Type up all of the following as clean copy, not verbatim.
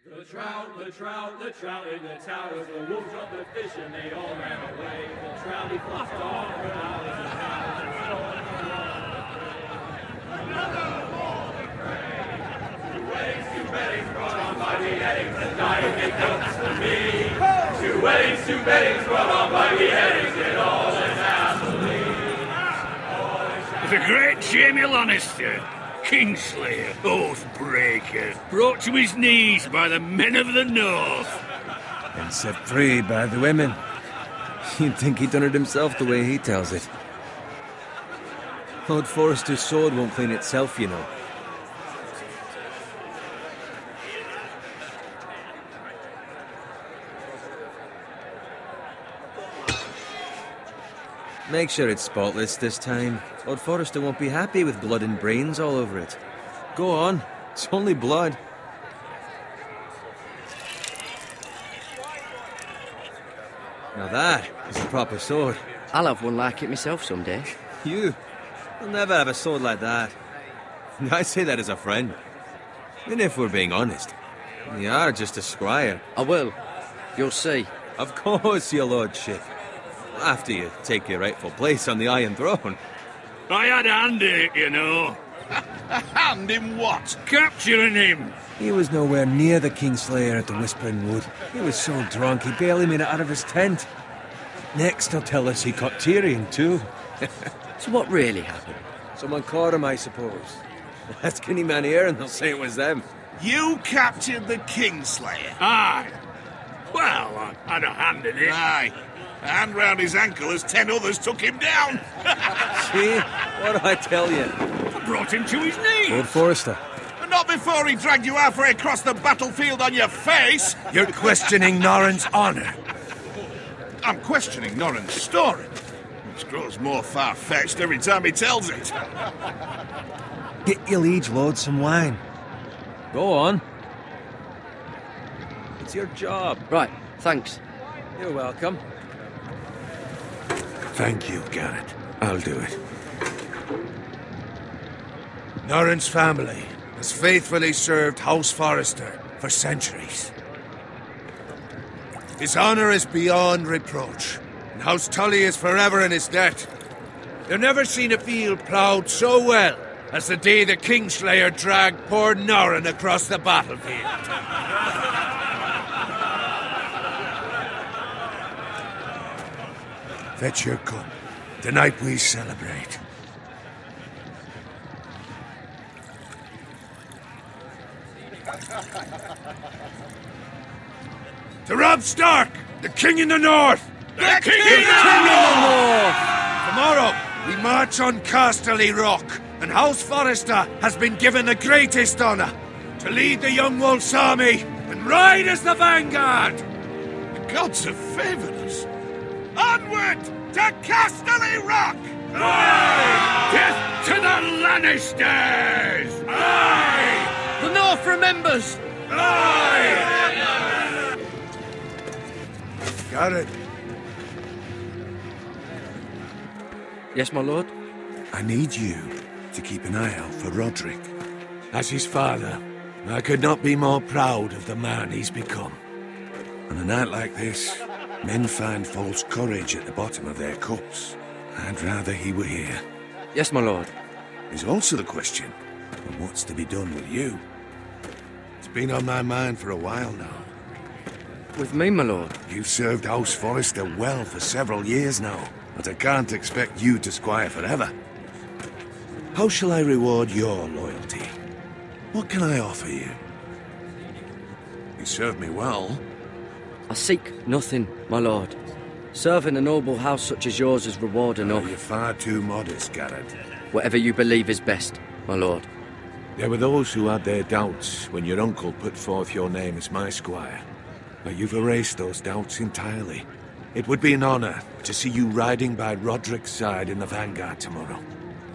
The trout in the towers, the wolves dropped the fish and they all ran away. The trout he flopped off for hours and hours and another ball of prey. Two weddings brought on by beheadings and dying it comes to me. Two weddings brought on by beheadings and all is happily. The great Jamie Lannister, Kingslayer, Oathbreaker, brought to his knees by the men of the North. And set free by the women. You'd think he'd done it himself the way he tells it. Lord Forrester's sword won't clean itself, you know. Make sure it's spotless this time. Lord Forrester won't be happy with blood and brains all over it. Go on, it's only blood. Now that is a proper sword. I'll have one like it myself someday. You? You'll never have a sword like that. I say that as a friend. And if we're being honest, you are just a squire. I will. You'll see. Of course, your lordship. After you take your rightful place on the Iron Throne. I had a hand in it, you know. A hand in what? Capturing him. He was nowhere near the Kingslayer at the Whispering Wood. He was so drunk he barely made it out of his tent. Next he'll tell us he caught Tyrion too. So what really happened? Someone caught him, I suppose. Ask any man here and they'll say it was them. You captured the Kingslayer? Aye. Well, I had a hand in it. Aye. A hand round his ankle as 10 others took him down. See? What did I tell you? I brought him to his knees. Lord Forrester. But not before he dragged you halfway across the battlefield on your face. You're questioning Norrin's honor. I'm questioning Norrin's story, which grows more far-fetched every time he tells it. Get your liege lord some wine. Go on. It's your job. Right, thanks. You're welcome. Thank you, Garrett. I'll do it. Norrin's family has faithfully served House Forrester for centuries. His honor is beyond reproach, and House Tully is forever in his debt. They've never seen a field ploughed so well as the day the Kingslayer dragged poor Norrin across the battlefield. Fetch your cup. Tonight we celebrate. To Robb Stark, the King in the North! The King in the North! Tomorrow, we march on Casterly Rock, and House Forrester has been given the greatest honor to lead the Young Wolf's army and ride as the vanguard! The gods have favored us. Onward to Casterly Rock! Aye! Death to the Lannisters! Aye! The North remembers! Aye! Garrett, Yes, my lord? I need you to keep an eye out for Roderick. As his father, I could not be more proud of the man he's become. On a night like this, men find false courage at the bottom of their cups. I'd rather he were here. Yes, my lord. There's also the question of what's to be done with you. It's been on my mind for a while now. With me, my lord? You've served House Forrester well for several years now, but I can't expect you to squire forever. How shall I reward your loyalty? What can I offer you? You served me well. I seek nothing, my lord. Serving a noble house such as yours is reward enough. You're far too modest, Garrett. Whatever you believe is best, my lord. There were those who had their doubts when your uncle put forth your name as my squire. But you've erased those doubts entirely. It would be an honor to see you riding by Roderick's side in the vanguard tomorrow.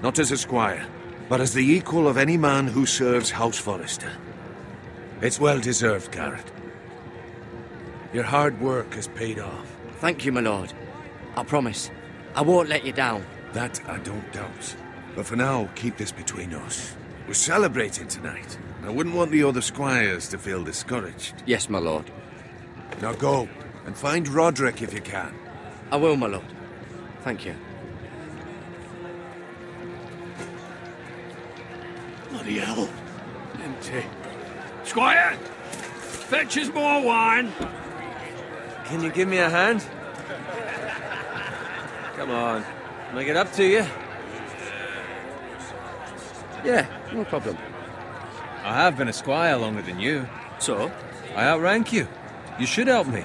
Not as a squire, but as the equal of any man who serves House Forrester. It's well deserved, Garrett. Your hard work has paid off. Thank you, my lord. I promise. I won't let you down. That I don't doubt. But for now, keep this between us. We're celebrating tonight. I wouldn't want the other squires to feel discouraged. Yes, my lord. Now go, and find Roderick if you can. I will, my lord. Thank you. Bloody hell. Empty. Squire! Fetch us more wine. Can you give me a hand? Come on. Make it up to you. Yeah, no problem. I have been a squire longer than you. So? I outrank you. You should help me.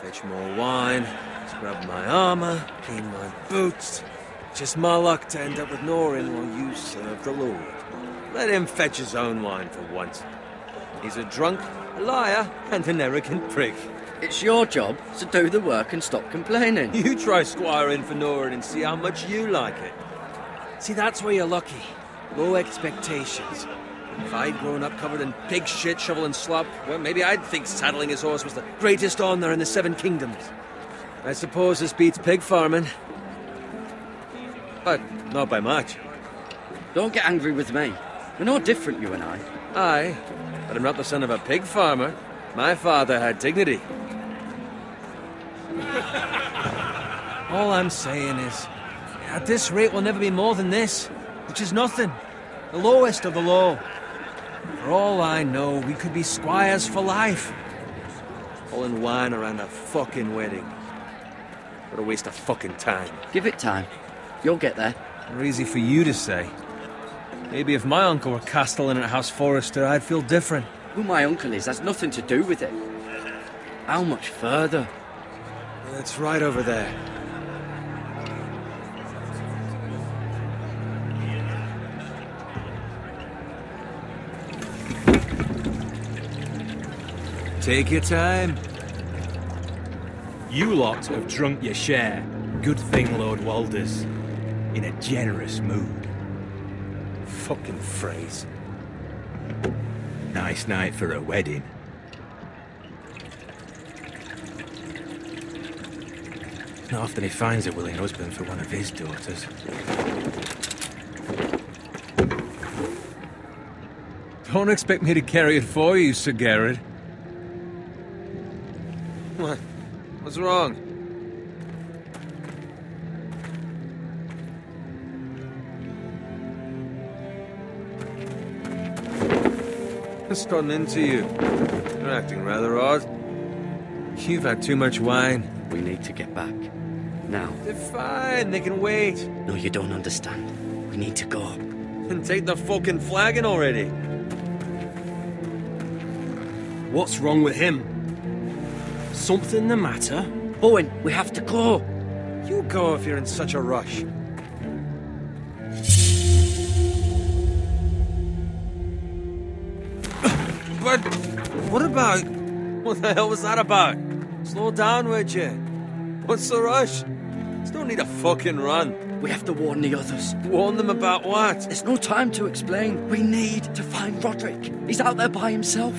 Fetch more wine, scrub my armor, clean my boots. Just my luck to end up with Norin while you serve the Lord. Let him fetch his own wine for once. He's a drunk, a liar, and an arrogant prick. It's your job to do the work and stop complaining. You try squiring for Norin and see how much you like it. See, that's where you're lucky. Low expectations. If I'd grown up covered in pig shit, shovel and slop, well, maybe I'd think saddling his horse was the greatest honour in the Seven Kingdoms. I suppose this beats pig farming. But not by much. Don't get angry with me. We're no different, you and I. Aye, but I'm not the son of a pig farmer. My father had dignity. All I'm saying is, at this rate we'll never be more than this, which is nothing. The lowest of the low. For all I know, we could be squires for life. Pulling wine around a fucking wedding. What a waste of fucking time. Give it time. You'll get there. Or easy for you to say. Maybe if my uncle were castellan at House Forrester, I'd feel different. Who my uncle is has nothing to do with it. How much further? It's right over there. Take your time. You lot have drunk your share. Good thing Lord Walder's in a generous mood. Fucking phrase. Nice night for a wedding. Not often he finds a willing husband for one of his daughters. Don't expect me to carry it for you, Sir Garrett. What? What's wrong? What's gotten into you? You're acting rather odd. You've had too much wine. We need to get back. Now. They're fine, they can wait. No, you don't understand. We need to go. And take the fucking flagon already. What's wrong with him? Something the matter? Owen, we have to go. You go if you're in such a rush. But what about... What the hell was that about? Slow down, would you? What's the rush? There's no need to fucking run. We have to warn the others. Warn them about what? There's no time to explain. We need to find Roderick. He's out there by himself.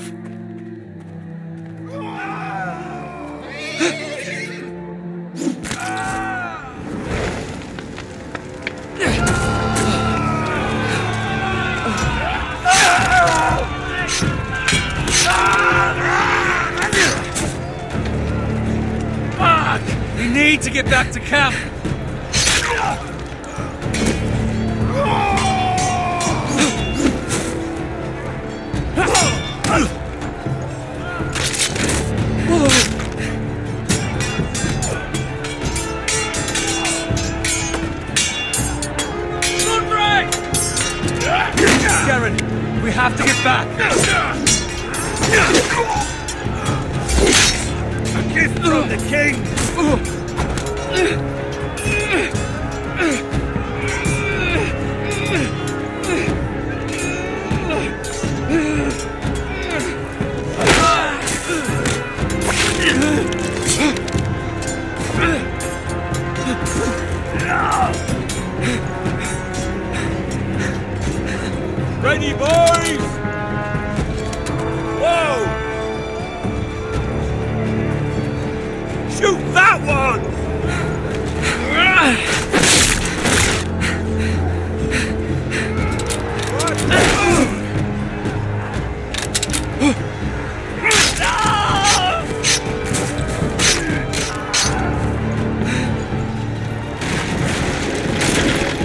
We need to get back to camp. Garen, we have to get back. A gift from the king. Ready, boys! Whoa! Shoot that one!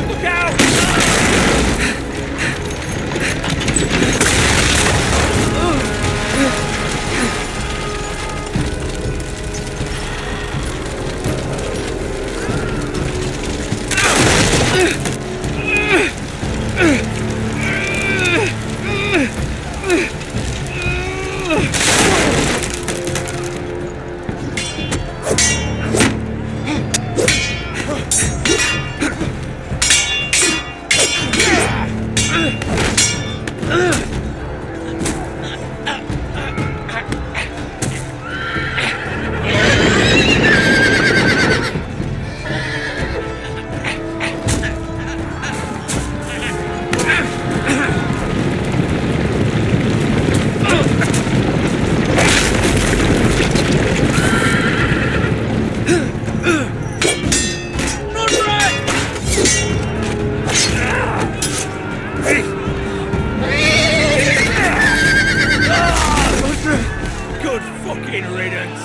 Look out! Good fucking riddance!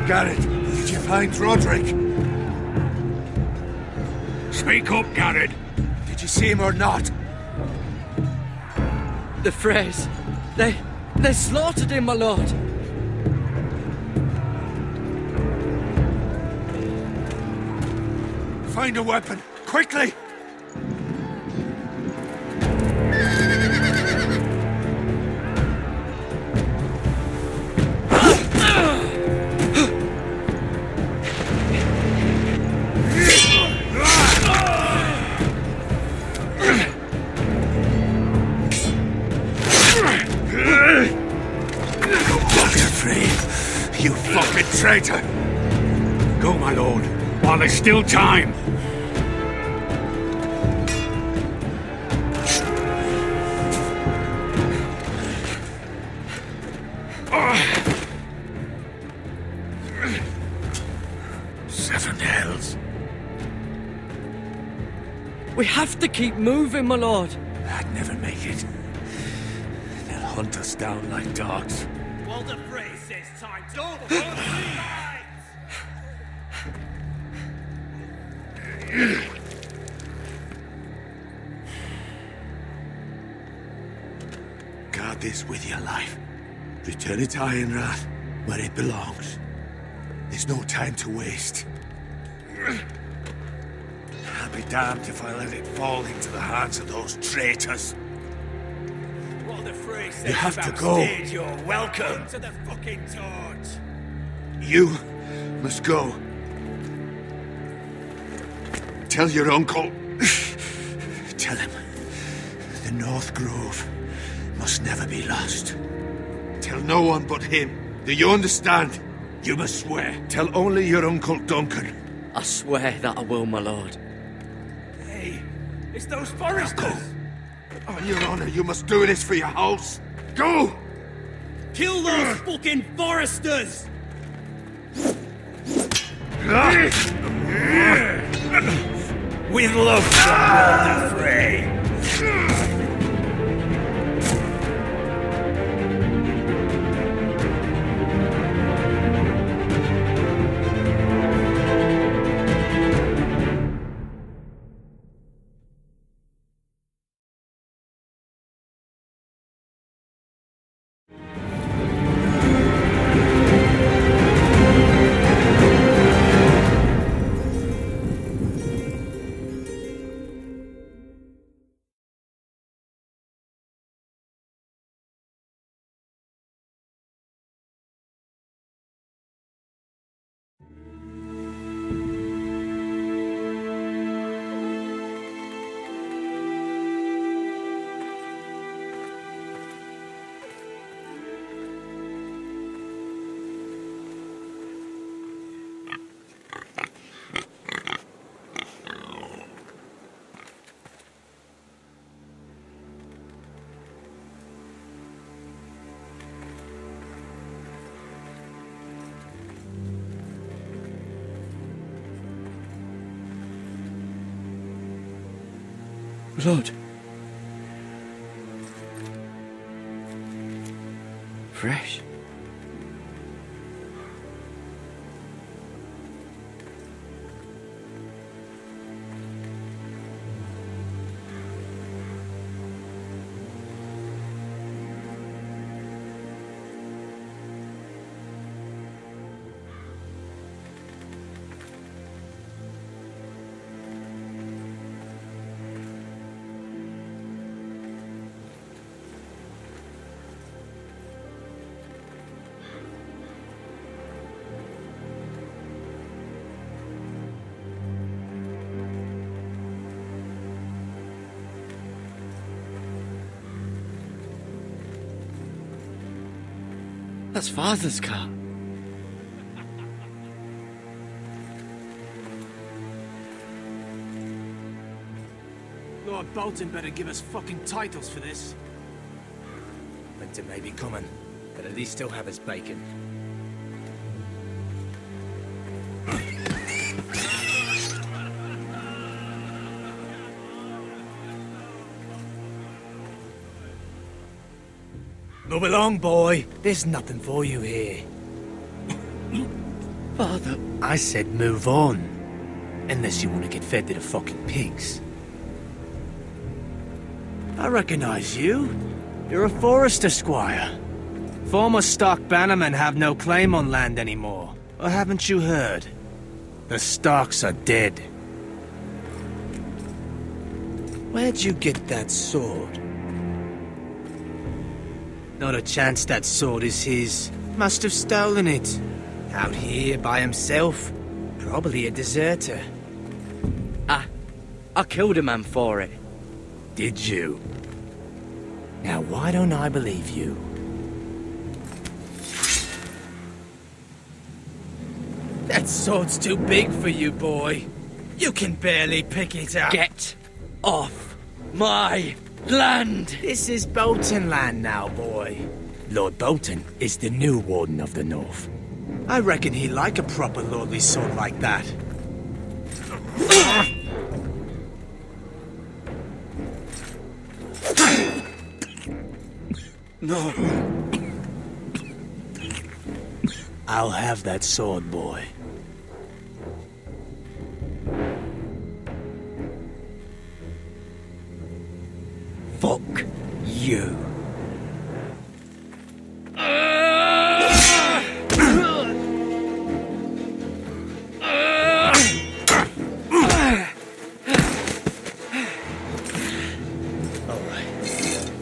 Garrett, did you find Roderick? Speak up, Garrett. Did you see him or not? The Freys. They slaughtered him, my lord. Find a weapon, quickly! You fucking traitor! Go, my lord, while there's still time. Seven hells. We have to keep moving, my lord. I'd never make it. They'll hunt us down like dogs. Walter Frey says time. Don't run Guard this with your life. Return it to Ironrath, where it belongs. There's no time to waste. I'll be damned if I let it fall into the hands of those traitors. Walter Frey says You have to go. backstage, you're welcome to the fucking torch. You must go. Tell your uncle. Tell him the North Grove must never be lost. Tell no one but him. Do you understand? You must swear. Tell only your Uncle Duncan. I swear that I will, my lord. Hey, it's those foresters. On your honor, you must do this for your house. Go! Kill those fucking foresters! With love from Walter Frey. Blood. Fresh. That's Father's car. Lord Bolton better give us fucking titles for this. Winter may be coming, but at least he'll have his bacon. Move along, boy. There's nothing for you here. Father. I said move on. Unless you want to get fed to the fucking pigs. I recognize you. You're a Forester squire. Former Stark bannermen have no claim on land anymore. Or haven't you heard? The Starks are dead. Where'd you get that sword? Not a chance that sword is his. Must have stolen it. Out here by himself. Probably a deserter. I killed a man for it. Did you? Now why don't I believe you? That sword's too big for you, boy. You can barely pick it up. Get off my land! This is Bolton land now, boy. Lord Bolton is the new Warden of the North. I reckon he'd like a proper lordly sword like that. No. I'll have that sword, boy. Fuck you.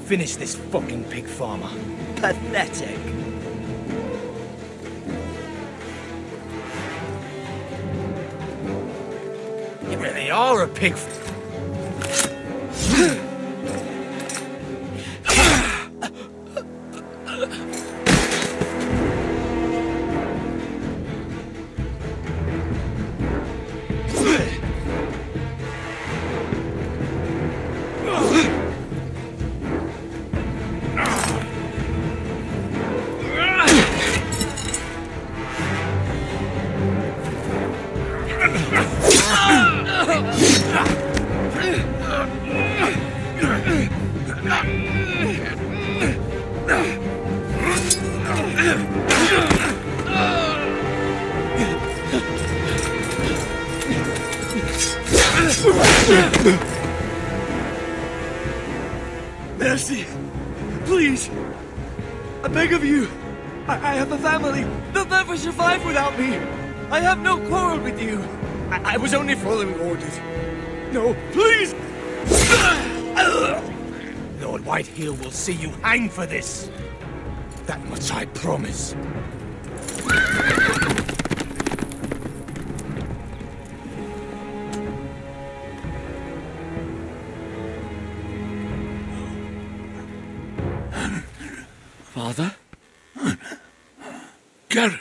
Finish this fucking pig farmer. Pathetic. You really are a pig. Mercy! Please! I beg of you! I have a family! They'll never survive without me! I have no quarrel with you! I was only following orders. No, please! Lord Whitehill will see you hang for this. That much I promise. Father? Garrett,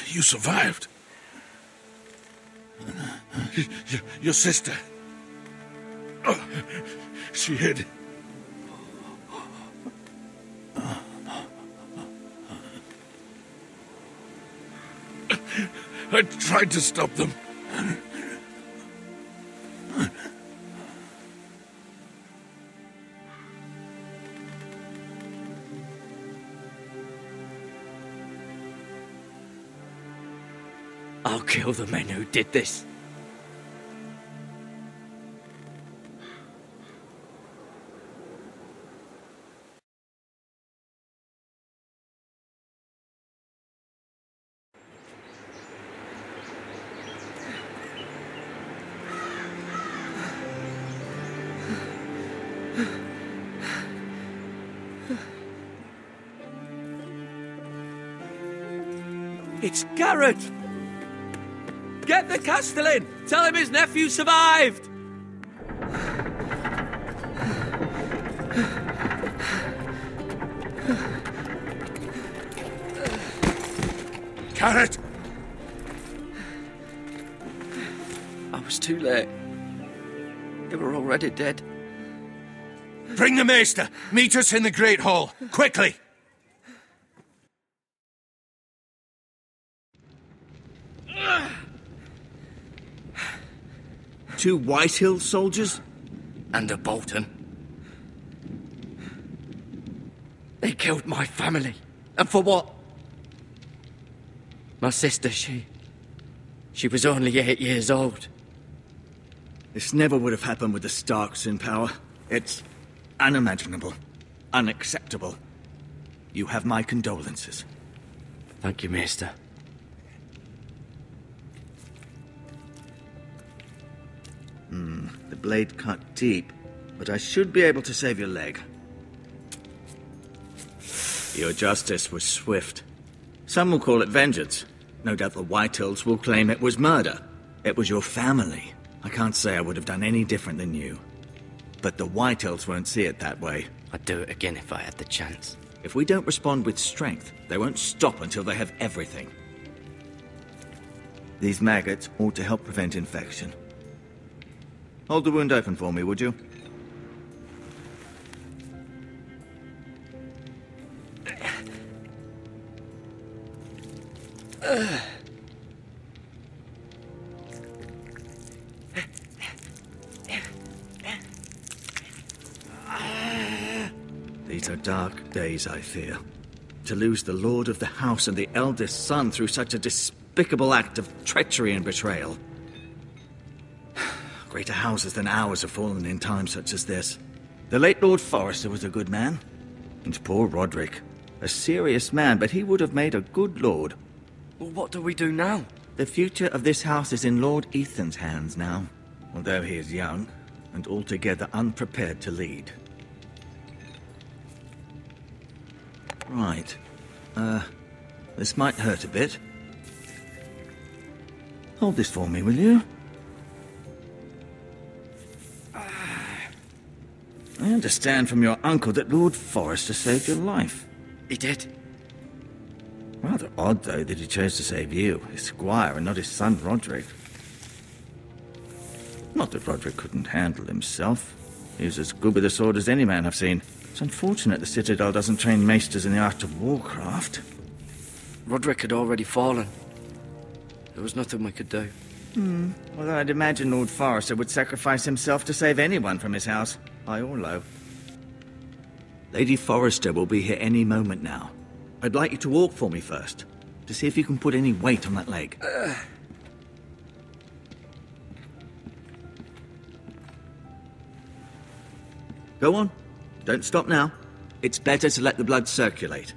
you survived. Your sister. Oh, she hid. I tried to stop them. I'll kill the men who did this. It's Garrett! Get the Castellan! Tell him his nephew survived! Garrett! I was too late. They were already dead. Bring the Maester! Meet us in the Great Hall! Quickly! Two Whitehill soldiers? And a Bolton. They killed my family. And for what? My sister, she was only 8 years old. This never would have happened with the Starks in power. It's unimaginable. Unacceptable. You have my condolences. Thank you, Maester. The blade cut deep, but I should be able to save your leg. Your justice was swift. Some will call it vengeance. No doubt the Whitehills will claim it was murder. It was your family. I can't say I would have done any different than you. But the Whitehills won't see it that way. I'd do it again if I had the chance. If we don't respond with strength, they won't stop until they have everything. These maggots ought to help prevent infection. Hold the wound open for me, would you? These are dark days, I fear. To lose the lord of the house and the eldest son through such a despicable act of treachery and betrayal. Greater houses than ours have fallen in times such as this. The late Lord Forrester was a good man. And poor Roderick. A serious man, but he would have made a good lord. Well, what do we do now? The future of this house is in Lord Ethan's hands now. Although he is young, and altogether unprepared to lead. Right. This might hurt a bit. Hold this for me, will you? I understand from your uncle that Lord Forrester saved your life. He did. Rather odd, though, that he chose to save you, his squire, and not his son Roderick. Not that Roderick couldn't handle himself. He was as good with a sword as any man I've seen. It's unfortunate the Citadel doesn't train maesters in the art of warcraft. Roderick had already fallen. There was nothing we could do. Although I'd imagine Lord Forrester would sacrifice himself to save anyone from his house, high or low. Lady Forrester will be here any moment now. I'd like you to walk for me first, to see if you can put any weight on that leg. Go on. Don't stop now. It's better to let the blood circulate.